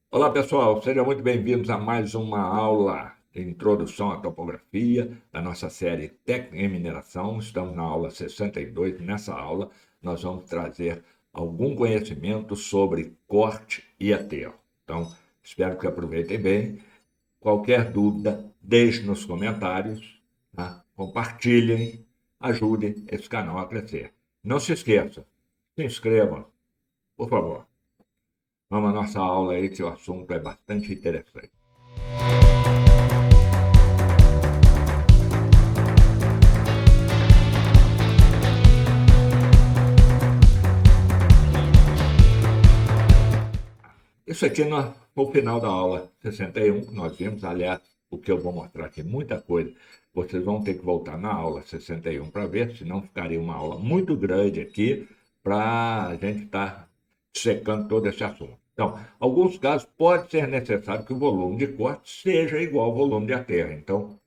Olá, pessoal, sejam muito bem-vindos a mais uma aula de introdução à topografia da nossa série Técnica em Mineração. Estamos na aula 62. Nessa aula, nós vamos trazer algum conhecimento sobre corte e aterro. Então, espero que aproveitem bem. Qualquer dúvida, deixe nos comentários, tá? Compartilhem, ajudem esse canal a crescer. Não se esqueça, se inscrevam, por favor. Vamos à nossa aula aí, que o assunto é bastante interessante. Isso aqui no final da aula 61, que nós vimos, aliás, o que eu vou mostrar aqui, muita coisa. Vocês vão ter que voltar na aula 61 para ver, senão ficaria uma aula muito grande aqui para a gente estar secando todo esse assunto. Então, alguns casos pode ser necessário que o volume de corte seja igual ao volume de terra. Então,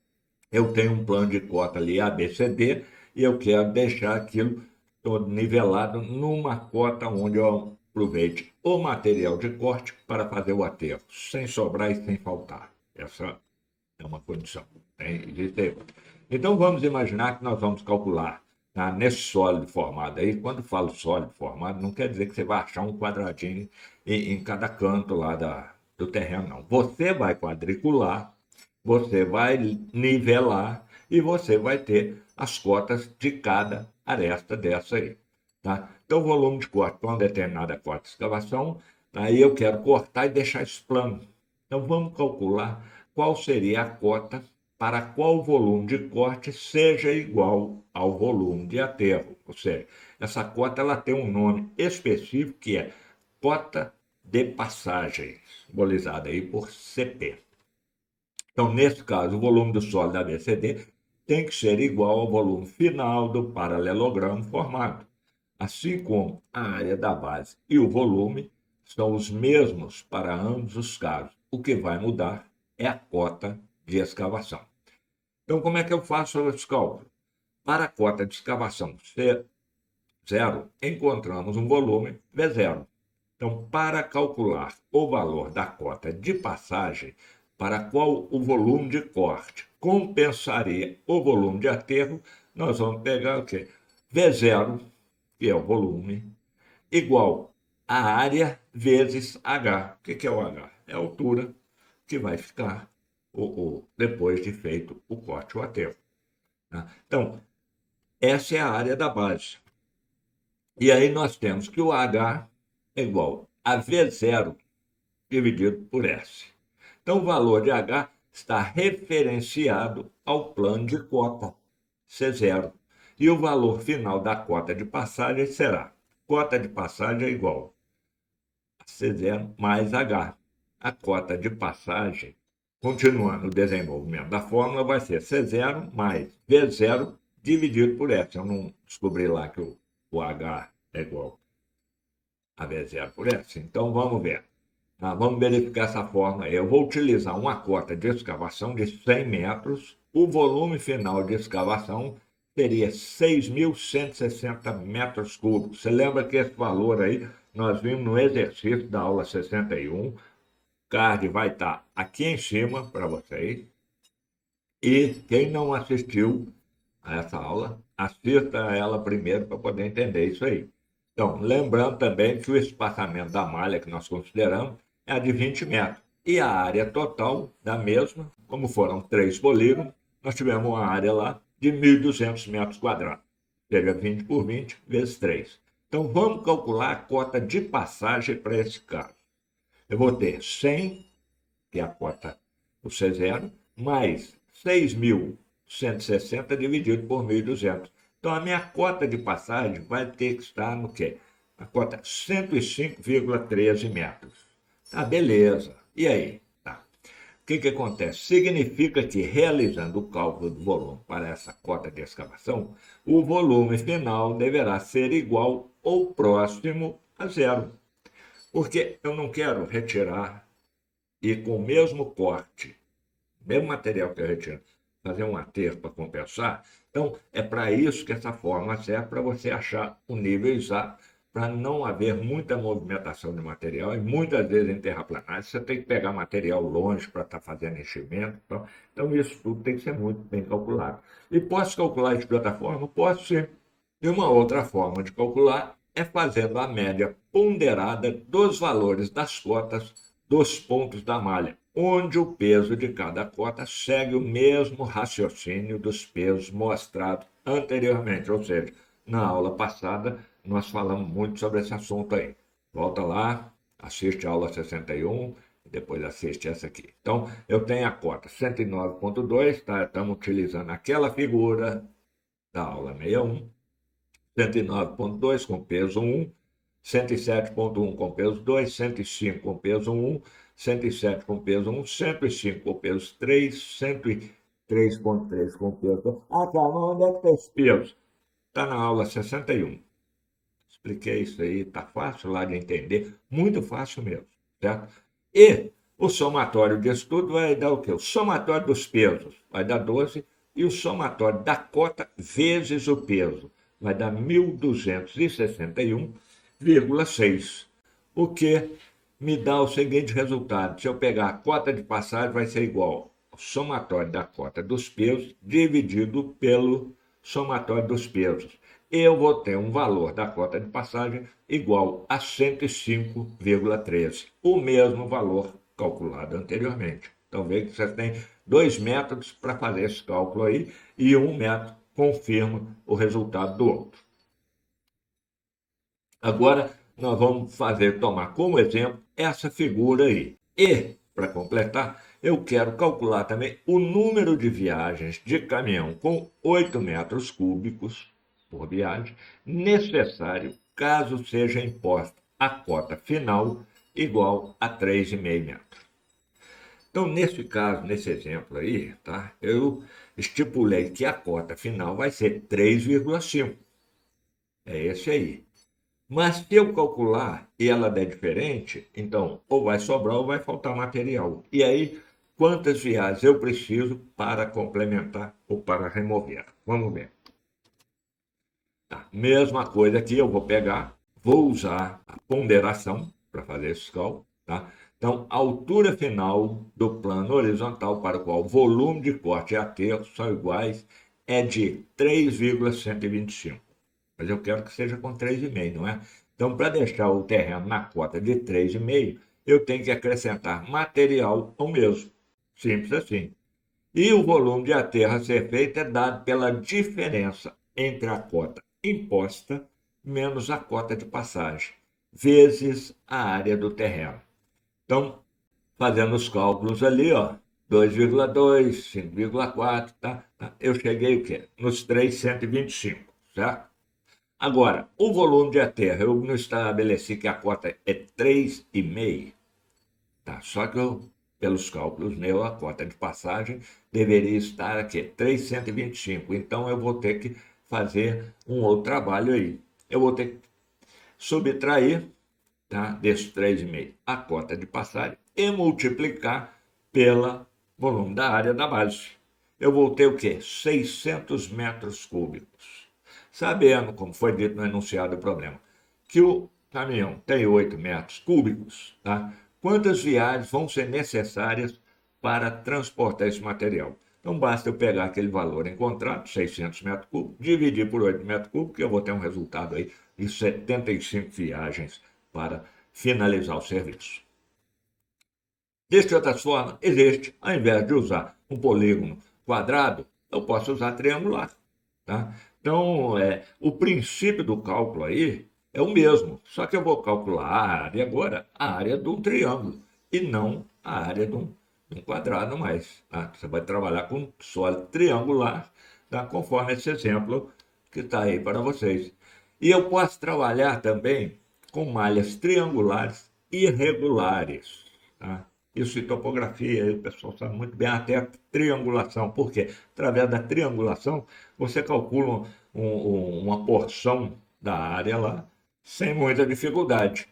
eu tenho um plano de cota ali ABCD e eu quero deixar aquilo todo nivelado numa cota onde eu aproveite o material de corte para fazer o aterro, sem sobrar e sem faltar. Essa é uma condição. Existe. Então vamos imaginar que nós vamos calcular, tá, nesse sólido formado aí. Quando falo sólido formado, não quer dizer que você vai achar um quadradinho em cada canto lá do terreno, não. Você vai quadricular, você vai nivelar e você vai ter as cotas de cada aresta dessa aí. Tá? Então, o volume de corte para uma determinada cota de escavação, aí eu quero cortar e deixar isso plano. Então, vamos calcular qual seria a cota para qual volume de corte seja igual ao volume de aterro. Ou seja, essa cota ela tem um nome específico que é cota de passagem, simbolizada aí por CP. Então, nesse caso, o volume do sólido ABCD tem que ser igual ao volume final do paralelogramo formado. Assim como a área da base e o volume são os mesmos para ambos os casos. O que vai mudar é a cota de escavação. Então, como é que eu faço esse cálculo? Para a cota de escavação ser zero, encontramos um volume V0. Então, para calcular o valor da cota de passagem, para qual o volume de corte compensaria o volume de aterro, nós vamos pegar o quê? V0, que é o volume, igual a área vezes H. O que é o H? É a altura que vai ficar depois de feito o corte ou aterro. Tá? Então, essa é a área da base. E aí nós temos que o H é igual a V0 dividido por S. Então, o valor de H está referenciado ao plano de cota, C0. E o valor final da cota de passagem será: cota de passagem é igual a C0 mais H. A cota de passagem, continuando o desenvolvimento da fórmula, vai ser C0 mais V0 dividido por S. Eu não descobri lá que o H é igual a V0 por S. Então, vamos ver. Vamos verificar essa forma. Eu vou utilizar uma cota de escavação de 100 metros. O volume final de escavação seria 6.160 metros cúbicos. Você lembra que esse valor aí nós vimos no exercício da aula 61. O card vai estar aqui em cima para vocês. E quem não assistiu a essa aula, assista ela primeiro para poder entender isso aí. Então, lembrando também que o espaçamento da malha que nós consideramos é a de 20 metros. E a área total da mesma, como foram 3 polígonos, nós tivemos uma área lá de 1.200 metros quadrados. Seja 20 por 20 vezes 3. Então, vamos calcular a cota de passagem para esse caso. Eu vou ter 100, que é a cota do C0, mais 6.160 dividido por 1.200. Então, a minha cota de passagem vai ter que estar no quê? A cota 105,13 metros. Tá, beleza. E aí? Tá. O que acontece? Significa que, realizando o cálculo do volume para essa cota de escavação, o volume final deverá ser igual ou próximo a zero. Porque eu não quero retirar e com o mesmo corte, mesmo material que eu retiro, fazer um aterro para compensar. Então, é para isso que essa fórmula serve, para você achar o nível exato, para não haver muita movimentação de material, e muitas vezes em terraplanagem você tem que pegar material longe para estar fazendo enchimento. Então, isso tudo tem que ser muito bem calculado. E posso calcular isso de outra forma? Posso sim. E uma outra forma de calcular é fazendo a média ponderada dos valores das cotas dos pontos da malha, onde o peso de cada cota segue o mesmo raciocínio dos pesos mostrados anteriormente, ou seja, na aula passada nós falamos muito sobre esse assunto aí. Volta lá, assiste a aula 61 e depois assiste essa aqui. Então, eu tenho a cota 109.2, tá? Estamos utilizando aquela figura da aula 61, 109.2 com peso 1, 107.1 com peso 2, 105 com peso 1, 107 com peso 1, 105 com peso 3, 103.3 com peso 2. Ah, cara, mas onde é que está esse peso? Está na aula 61. Expliquei isso aí, tá fácil lá de entender, muito fácil mesmo, certo? E o somatório disso tudo vai dar o quê? O somatório dos pesos vai dar 12 e o somatório da cota vezes o peso vai dar 1.261,6, o que me dá o seguinte resultado. Se eu pegar a cota de passagem, vai ser igual ao somatório da cota dos pesos dividido pelo somatório dos pesos. Eu vou ter um valor da cota de passagem igual a 105,13, o mesmo valor calculado anteriormente. Então, veja que você tem dois métodos para fazer esse cálculo aí, e um método confirma o resultado do outro. Agora, nós vamos tomar como exemplo essa figura aí. E, para completar, eu quero calcular também o número de viagens de caminhão com 8 metros cúbicos por viagem, necessário caso seja imposta a cota final igual a 3,5 metros. Então, nesse caso, nesse exemplo aí, tá, eu estipulei que a cota final vai ser 3,5. É esse aí. Mas se eu calcular e ela der diferente, então ou vai sobrar ou vai faltar material. E aí, quantas viagens eu preciso para complementar ou para remover? Vamos ver. Tá. Mesma coisa aqui, eu vou pegar, vou usar a ponderação para fazer esse cálculo. Tá? Então, a altura final do plano horizontal para o qual o volume de corte e aterro são iguais é de 3,125. Mas eu quero que seja com 3,5, não é? Então, para deixar o terreno na cota de 3,5, eu tenho que acrescentar material ao mesmo. Simples assim. E o volume de aterro a ser feito é dado pela diferença entre a cota imposta menos a cota de passagem, vezes a área do terreno. Então, fazendo os cálculos ali, ó, 2,2, 5,4, tá? Eu cheguei o quê? Nos 325, certo? Agora, o volume de aterro, eu não estabeleci que a cota é 3,5, tá? Só que eu, pelos cálculos meus, a cota de passagem deveria estar aqui, 325. Então, eu vou ter que fazer um outro trabalho aí. Eu vou ter que subtrair, tá, desses 3,5 a cota de passagem e multiplicar pelo volume da área da base. Eu vou ter o quê? 600 metros cúbicos. Sabendo, como foi dito no enunciado do problema, que o caminhão tem 8 metros cúbicos, tá? Quantas viagens vão ser necessárias para transportar esse material? Então, basta eu pegar aquele valor encontrado, 600 metros cúbicos, dividir por 8 metros cúbicos, que eu vou ter um resultado aí de 75 viagens para finalizar o serviço. De outras formas, existe, ao invés de usar um polígono quadrado, eu posso usar triangular. Tá? Então, o princípio do cálculo aí é o mesmo, só que eu vou calcular a área agora, a área de um triângulo, e não a área de um quadrado mais. Tá? Você vai trabalhar com sólido triangular, tá? Conforme esse exemplo que está aí para vocês. E eu posso trabalhar também com malhas triangulares irregulares. Tá? Isso em topografia, o pessoal sabe muito bem, até a triangulação. Por quê? Através da triangulação, você calcula uma porção da área lá sem muita dificuldade.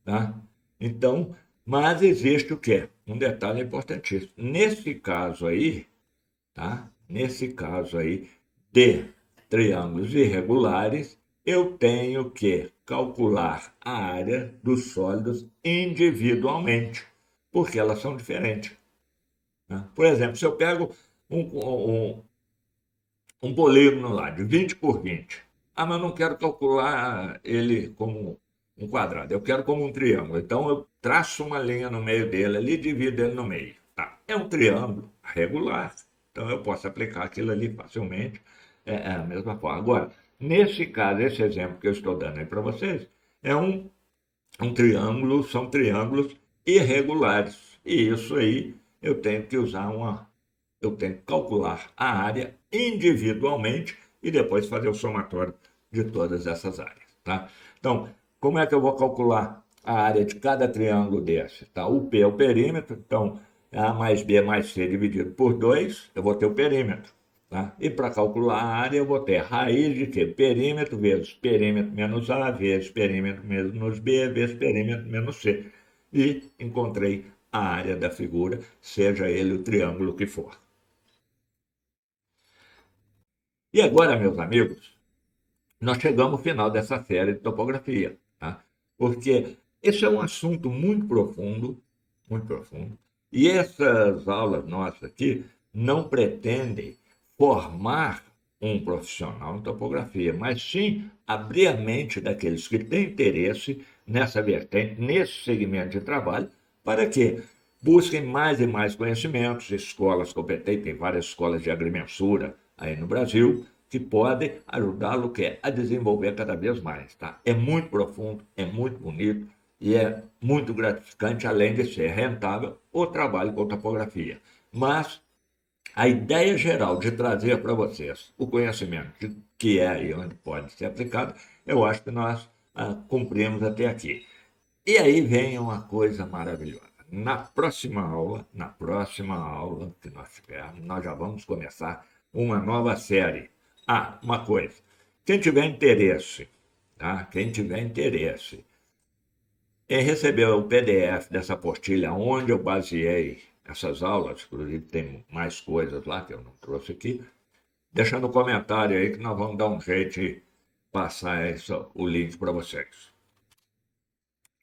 Tá? Então, mas existe o quê? Um detalhe importantíssimo. Nesse caso aí, tá? Nesse caso aí de triângulos irregulares, eu tenho que calcular a área dos sólidos individualmente, porque elas são diferentes, né? Por exemplo, se eu pego um, um, um polígono lá de 20 por 20, mas eu não quero calcular ele como um quadrado, eu quero como um triângulo. Então eu traço uma linha no meio dele ali e divido ele no meio. Tá? É um triângulo regular, então eu posso aplicar aquilo ali facilmente. É a mesma forma. Agora, nesse caso, esse exemplo que eu estou dando aí para vocês, é um triângulo, são triângulos irregulares. E isso aí eu tenho que usar eu tenho que calcular a área individualmente e depois fazer o somatório de todas essas áreas, tá? Então, como é que eu vou calcular a área de cada triângulo desse? Tá? O P é o perímetro, então A mais B mais C dividido por 2, eu vou ter o perímetro. Tá? E para calcular a área, eu vou ter raiz de quê? Perímetro vezes perímetro menos A, vezes perímetro menos B, vezes perímetro menos C. E encontrei a área da figura, seja ele o triângulo que for. E agora, meus amigos, nós chegamos ao final dessa série de topografia, tá? Porque esse é um assunto muito profundo, e essas aulas nossas aqui não pretendem formar um profissional em topografia, mas sim abrir a mente daqueles que têm interesse nessa vertente, nesse segmento de trabalho, para que busquem mais e mais conhecimentos, escolas competentes, tem várias escolas de agrimensura aí no Brasil, que podem ajudá-lo a desenvolver cada vez mais. Tá? É muito profundo, é muito bonito e é muito gratificante, além de ser rentável, o trabalho com topografia. Mas a ideia geral de trazer para vocês o conhecimento de que é e onde pode ser aplicado, eu acho que nós cumprimos até aqui. E aí vem uma coisa maravilhosa. Na próxima aula que nós tivermos, nós já vamos começar uma nova série. Uma coisa. Quem tiver interesse, tá? Quem tiver interesse em receber o PDF dessa apostila, onde eu baseei essas aulas, inclusive tem mais coisas lá que eu não trouxe aqui, deixa no comentário aí que nós vamos dar um jeito de passar o link para vocês.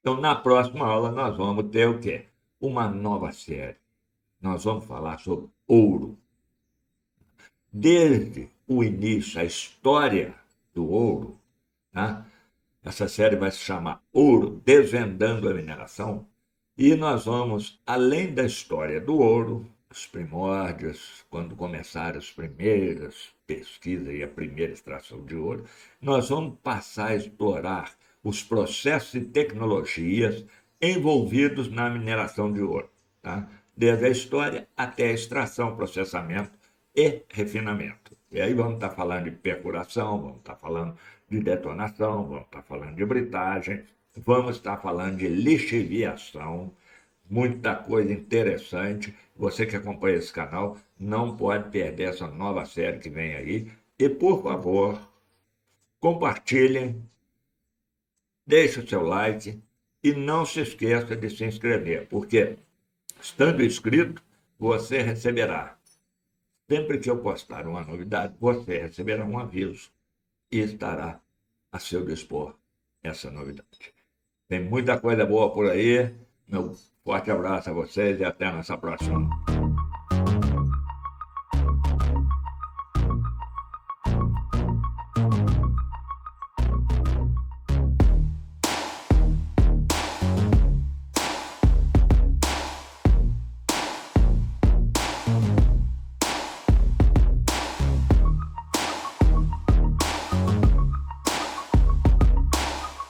Então, na próxima aula, nós vamos ter o quê? Uma nova série. Nós vamos falar sobre ouro. Desde o início, a história do ouro, tá? Essa série vai se chamar Ouro, Desvendando a Mineração. E nós vamos, além da história do ouro, os primórdios, quando começaram as primeiras pesquisas e a primeira extração de ouro, nós vamos passar a explorar os processos e tecnologias envolvidos na mineração de ouro, tá? Desde a história até a extração, processamento e refinamento. E aí vamos estar falando de perfuração, vamos estar falando de detonação, vamos estar falando de britagem, vamos estar falando de lixiviação, muita coisa interessante. Você que acompanha esse canal não pode perder essa nova série que vem aí. E, por favor, compartilhem, deixe o seu like e não se esqueça de se inscrever, porque, estando inscrito, você receberá. Sempre que eu postar uma novidade, você receberá um aviso e estará a seu dispor essa novidade. Tem muita coisa boa por aí. Meu forte abraço a vocês e até a nossa próxima.